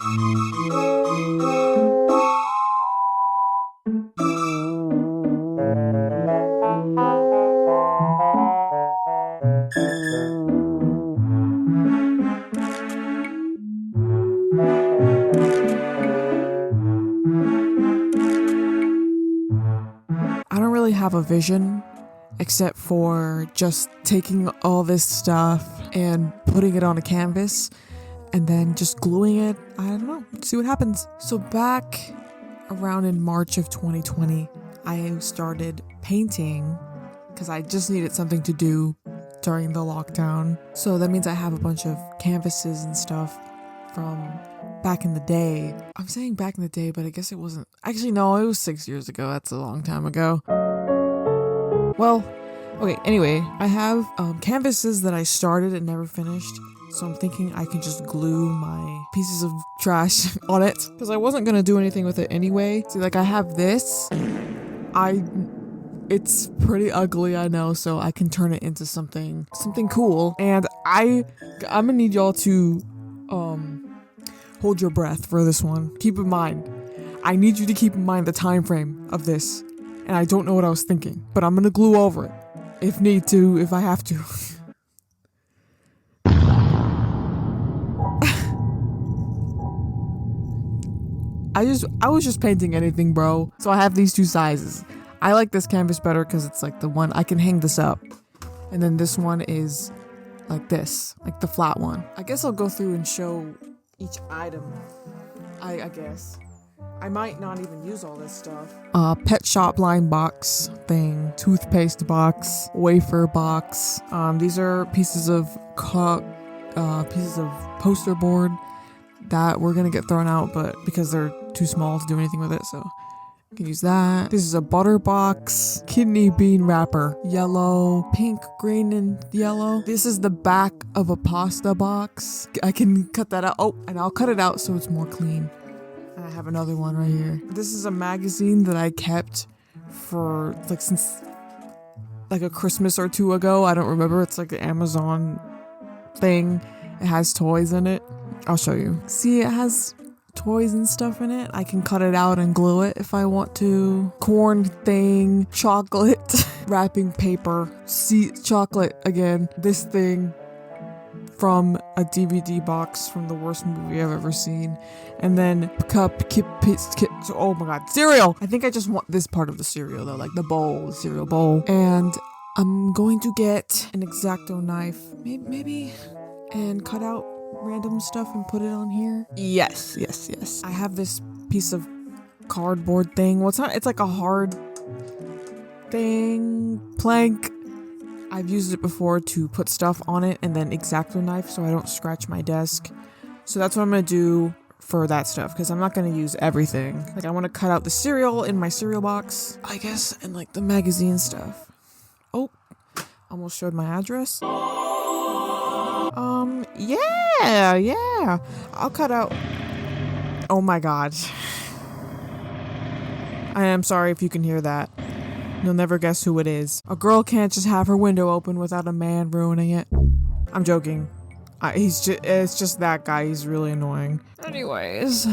I don't really have a vision except for just taking all this stuff and putting it on a canvas and then just gluing it. I don't know, see what happens. So back around in March of 2020, I started painting because I just needed something to do during the lockdown. So that means I have a bunch of canvases and stuff from back in the day. I'm saying back in the day, but I guess it wasn't. Actually, no, it was 6 years ago. That's a long time ago. Well, okay, anyway, I have canvases that I started and never finished. So I'm thinking I can just glue my pieces of trash on it because I wasn't going to do anything with it anyway. See, like I have this. It's pretty ugly, I know, so I can turn it into something cool. And I'm gonna need y'all to hold your breath for this one. Keep in mind, I need you to keep in mind the time frame of this. And I don't know what I was thinking, but I'm gonna glue over it if I have to. I was just painting anything, bro. So I have these two sizes. I like this canvas better because it's like the one I can hang this up. And then this one is like this, like the flat one. I guess I'll go through and show each item. I guess. I might not even use all this stuff. Pet shop line box thing, toothpaste box, wafer box. These are pieces of poster board that we're gonna get thrown out, but because they're too small to do anything with it, so I can use that. This is a butter box, kidney bean wrapper, yellow, pink, green, and yellow. This is the back of a pasta box. I can cut that out. Oh, and I'll cut it out so it's more clean. And I have another one right here. This is a magazine that I kept for since a Christmas or two ago. I don't remember. It's like an Amazon thing. It has toys in it. I'll show you. See, it has toys and stuff in it. I can cut it out and glue it if I want to. Corn thing, chocolate, wrapping paper, chocolate again. This thing from a DVD box from the worst movie I've ever seen. And then oh my god, cereal! I think I just want this part of the cereal though, like the bowl, the cereal bowl. And I'm going to get an X-Acto knife, maybe, and cut out random stuff and put it on here. Yes. I have this piece of cardboard thing. Well, it's like a hard thing, plank. I've used it before to put stuff on it and then X-Acto knife so I don't scratch my desk. So that's what I'm gonna do for that stuff because I'm not gonna use everything. Like I want to cut out the cereal in my cereal box, I guess, and like the magazine stuff. Oh, almost showed my address. Yeah. I'll cut out. Oh my god. I am sorry if you can hear that. You'll never guess who it is. A girl can't just have her window open without a man ruining it. I'm joking. It's just that guy. He's really annoying. Anyways,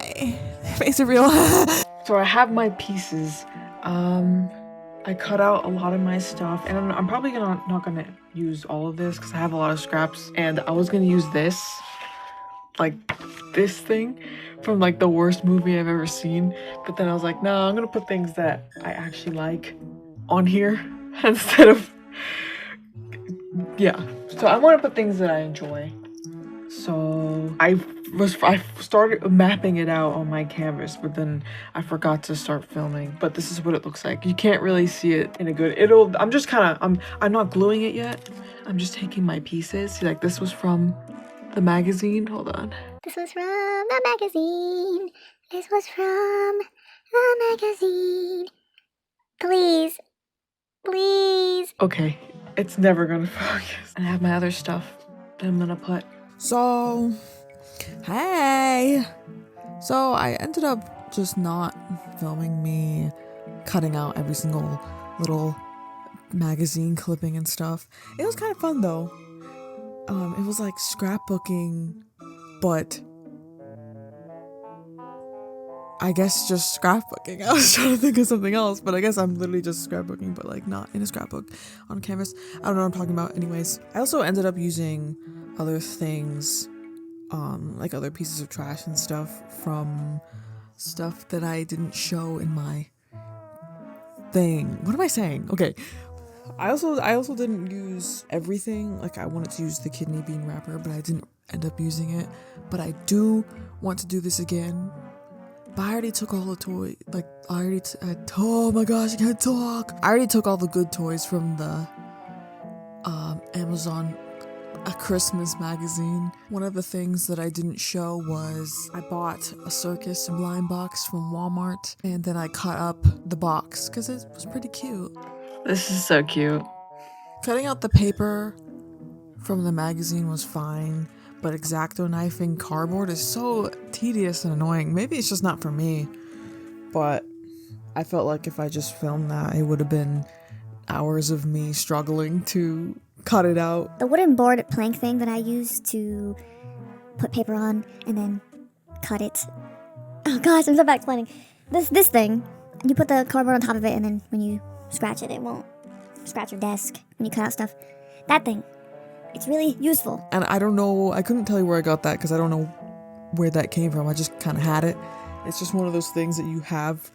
hey, face it real. So I have my pieces. I cut out a lot of my stuff, and I'm probably not gonna use all of this because I have a lot of scraps. And I was gonna use this, like this thing from like the worst movie I've ever seen, but then I was like, no, I'm gonna put things that I actually like on here instead of so I want to put things that I enjoy. So I started mapping it out on my canvas, but then I forgot to start filming. But this is what it looks like. You can't really see it in a good. I'm not gluing it yet. I'm just taking my pieces. See, like this was from the magazine. Hold on. This was from the magazine. This was from the magazine. Please. Okay, it's never gonna focus. And I have my other stuff that I'm gonna put. So, hey! So I ended up just not filming me cutting out every single little magazine clipping and stuff. It was kind of fun though. It was like scrapbooking, but I guess just scrapbooking. I was trying to think of something else, but I guess I'm literally just scrapbooking, but like not in a scrapbook on canvas. I don't know what I'm talking about. Anyways, I also ended up using other things, like other pieces of trash and stuff from stuff that I didn't show in my thing. What am I saying? Okay. I also didn't use everything. Like I wanted to use the kidney bean wrapper, but I didn't end up using it. But I do want to do this again. But I already took all the toys. Like oh my gosh, I can't talk. I already took all the good toys from the Amazon a Christmas magazine. One of the things that I didn't show was I bought a circus blind box from Walmart, and then I cut up the box because it was pretty cute. This is so cute. Cutting out the paper from the magazine was fine, but X-Acto knifing cardboard is so tedious and annoying. Maybe it's just not for me, but I felt like if I just filmed that, it would have been hours of me struggling to cut it out. The wooden board plank thing that I used to put paper on and then cut it. Oh gosh, I'm so bad explaining. This thing, you put the cardboard on top of it, and then when you scratch it, it won't scratch your desk when you cut out stuff. That thing, it's really useful. And I don't know, I couldn't tell you where I got that because I don't know where that came from. I just kind of had it. It's just one of those things that you have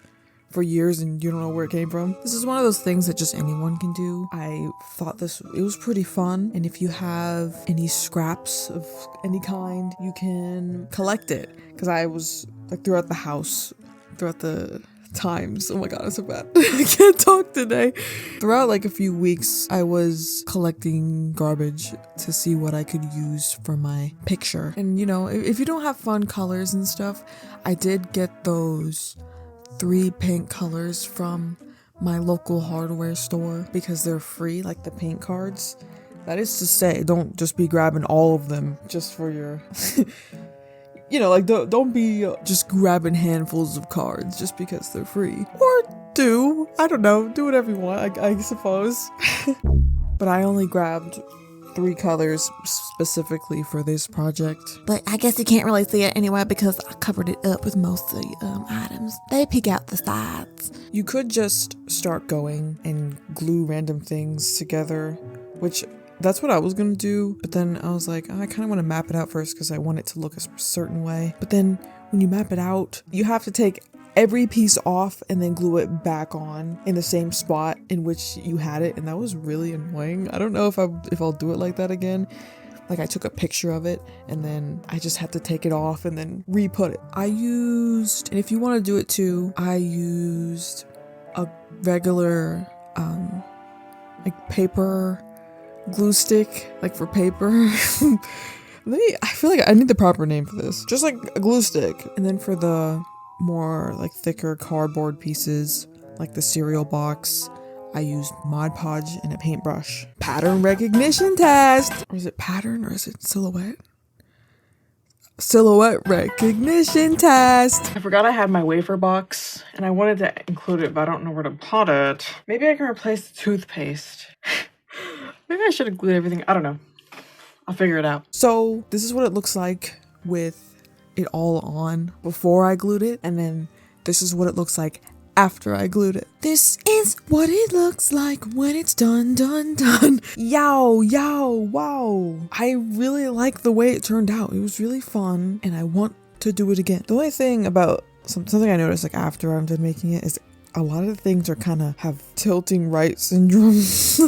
for years and you don't know where it came from. This is one of those things that just anyone can do. I thought it was pretty fun, and if you have any scraps of any kind, you can collect it. Because I was like throughout the house, throughout the times, oh my god, I'm so bad. I can't talk today. Throughout like a few weeks, I was collecting garbage to see what I could use for my picture. And you know, if you don't have fun colors and stuff, I did get those 3 paint colors from my local hardware store because they're free, like the paint cards. That is to say, don't just be grabbing all of them just for your you know, like don't be just grabbing handfuls of cards just because they're free. Or I don't know, do whatever you want, I suppose. But I only grabbed 3 colors specifically for this project. But I guess you can't really see it anyway because I covered it up with most of the items. They peek out the sides. You could just start going and glue random things together, which that's what I was gonna do. But then I was like, I kind of want to map it out first because I want it to look a certain way. But then when you map it out, you have to take every piece off and then glue it back on in the same spot in which you had it, and that was really annoying. I don't know if I'll do it like that again. Like I took a picture of it and then I just had to take it off and then re-put it. And if you want to do it too, I used a regular like paper glue stick, like for paper. I feel like I need the proper name for this. Just like a glue stick. And then for the more like thicker cardboard pieces, like the cereal box, I used Mod Podge and a paintbrush. Pattern recognition test! Or is it pattern or is it silhouette? Silhouette recognition test! I forgot I had my wafer box and I wanted to include it, but I don't know where to put it. Maybe I can replace the toothpaste. Maybe I should include everything. I don't know. I'll figure it out. So this is what it looks like with it all on before I glued it, and then this is what it looks like after I glued it. This is what it looks like when it's done. Yow, wow. I really like the way it turned out. It was really fun, and I want to do it again. The only thing about something I noticed like after I'm done making it is a lot of the things are kind of have tilting right syndrome.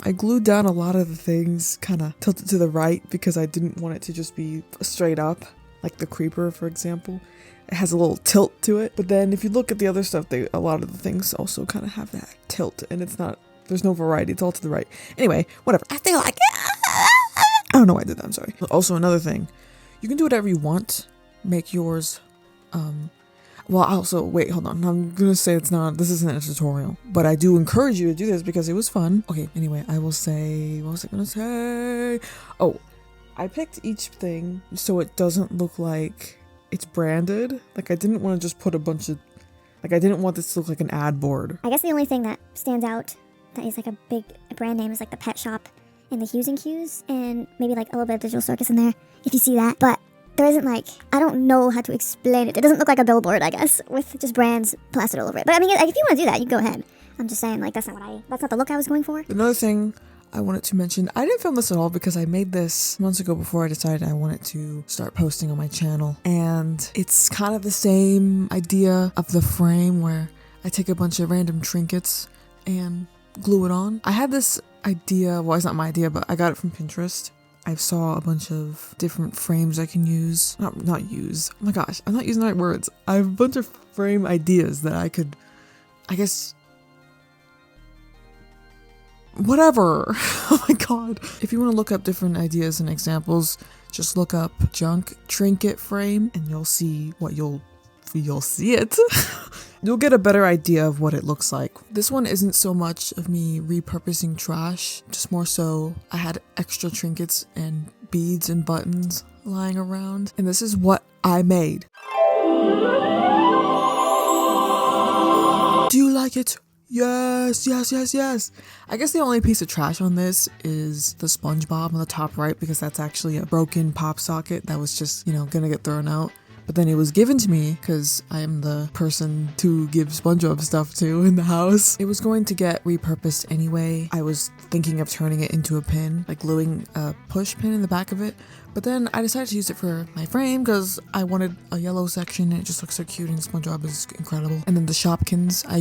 I glued down a lot of the things kind of tilted to the right because I didn't want it to just be straight up. Like the creeper, for example. It has a little tilt to it. But then if you look at the other stuff, a lot of the things also kind of have that tilt. And there's no variety. It's all to the right. Anyway, whatever. I still like it. I don't know why I did that. I'm sorry. Also, another thing. You can do whatever you want. Make yours, well, also, wait, hold on. I'm gonna say this isn't a tutorial. But I do encourage you to do this because it was fun. Okay, anyway, I will say, what was I gonna say? Oh. I picked each thing so it doesn't look like it's branded. Like I didn't want to just put I didn't want this to look like an ad board. I guess the only thing that stands out that is like a big brand name is like the Pet Shop and the Hughes and Q's, and maybe like a little bit of Digital Circus in there if you see that. But there isn't like, I don't know how to explain it. It doesn't look like a billboard, I guess, with just brands plastered all over it. But I mean, like, if you want to do that, you go ahead. I'm just saying, like, that's not the look I was going for. Another thing I wanted to mention, I didn't film this at all because I made this months ago before I decided I wanted to start posting on my channel. And it's kind of the same idea of the frame where I take a bunch of random trinkets and glue it on. I had this idea, well, it's not my idea, but I got it from Pinterest. I saw a bunch of different frames I can use. Not use. Oh my gosh, I'm not using the right words. I have a bunch of frame ideas that I could, I guess, whatever. Oh my god. If you want to look up different ideas and examples, just look up junk trinket frame and you'll see what you'll see it. You'll get a better idea of what it looks like. This one isn't so much of me repurposing trash, just more so I had extra trinkets and beads and buttons lying around, and this is what I made. Do you like it? Yes, yes, yes, yes. I guess the only piece of trash on this is the SpongeBob on the top right, because that's actually a broken pop socket that was just, gonna get thrown out. But then it was given to me because I am the person to give SpongeBob stuff to in the house. It was going to get repurposed anyway. I was thinking of turning it into a pin, like gluing a push pin in the back of it. But then I decided to use it for my frame because I wanted a yellow section and it just looks so cute and SpongeBob is incredible. And then the Shopkins, I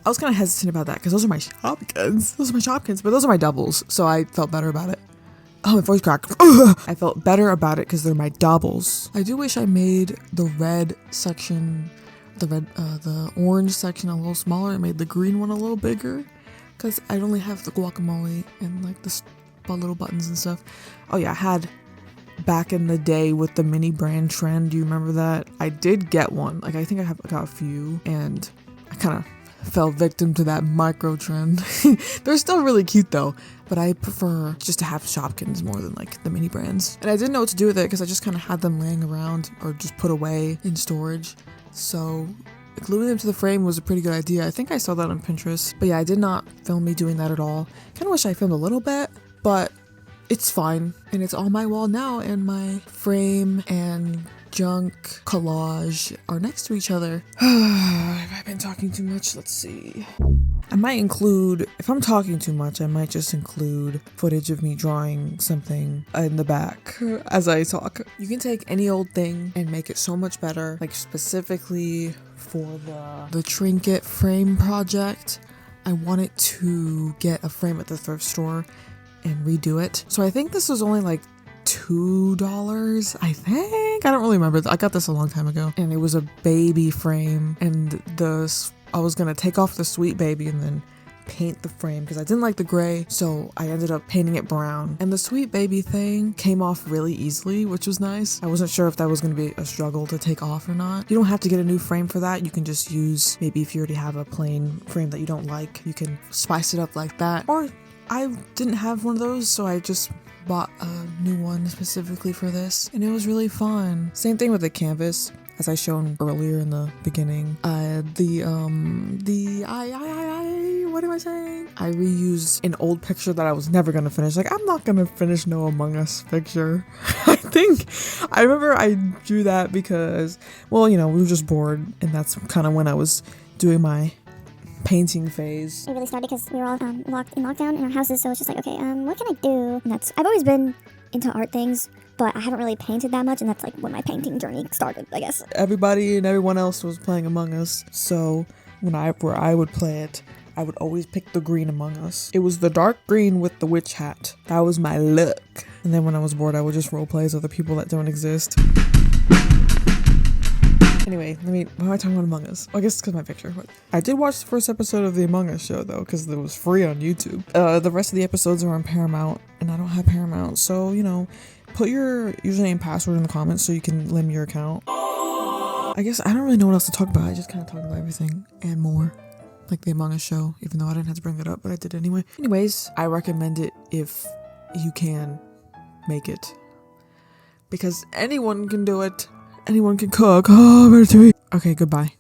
was kind of hesitant about that because those are my Shopkins, but those are my doubles. So I felt better about it. Oh, my voice cracked. I felt better about it because they're my doubles. I do wish I made the red section, the orange section a little smaller. I made the green one a little bigger because I only have the guacamole and like the little buttons and stuff. Oh yeah, I had back in the day with the mini brand trend. Do you remember that? I did get one. Like I think I got a few, and I kind of fell victim to that micro trend. They're still really cute though, but I prefer just to have Shopkins more than like the mini brands. And I didn't know what to do with it because I just kind of had them laying around or just put away in storage. So gluing them to the frame was a pretty good idea. I think I saw that on Pinterest. But yeah, I did not film me doing that at all. Kind of wish I filmed a little bit, but it's fine. And it's on my wall now, and my frame and junk collage are next to each other. Have I been talking too much? Let's see. I might include, if I'm talking too much, I might just include footage of me drawing something in the back as I talk. You can take any old thing and make it so much better. Like specifically for the trinket frame project, I wanted to get a frame at the thrift store and redo it. So I think this was only like $2, I think. I don't really remember. I got this a long time ago, and it was a baby frame, and I was gonna take off the sweet baby and then paint the frame because I didn't like the gray, so I ended up painting it brown. And the sweet baby thing came off really easily, which was nice. I wasn't sure if that was gonna be a struggle to take off or not. You don't have to get a new frame for that. You can just use, maybe if you already have a plain frame that you don't like, you can spice it up like that. Or I didn't have one of those, so I just bought a new one specifically for this, and it was really fun. Same thing with the canvas, as I shown earlier in the beginning. What am I saying? I reused an old picture that I was never gonna finish. Like, I'm not gonna finish no Among Us picture. I remember I drew that because, well, we were just bored, and that's kind of when I was doing my painting phase. It really started because we were all locked in lockdown in our houses, so it's just like, okay, what can I do? And I've always been into art things, but I haven't really painted that much, and that's like when my painting journey started, I guess. Everybody and everyone else was playing Among Us, so where I would play it, I would always pick the green Among Us. It was the dark green with the witch hat. That was my look. And then when I was bored, I would just roleplay as other people that don't exist. Anyway, why am I talking about Among Us? Well, I guess it's because of my picture. But I did watch the first episode of the Among Us show, though, because it was free on YouTube. The rest of the episodes are on Paramount, and I don't have Paramount. So, put your username and password in the comments so you can lend me your account. I guess I don't really know what else to talk about. I just kind of talked about everything and more. Like the Among Us show, even though I didn't have to bring it up, but I did anyway. Anyways, I recommend it if you can make it. Because anyone can do it. Anyone can cook. Oh, Ratatouille. Okay, goodbye.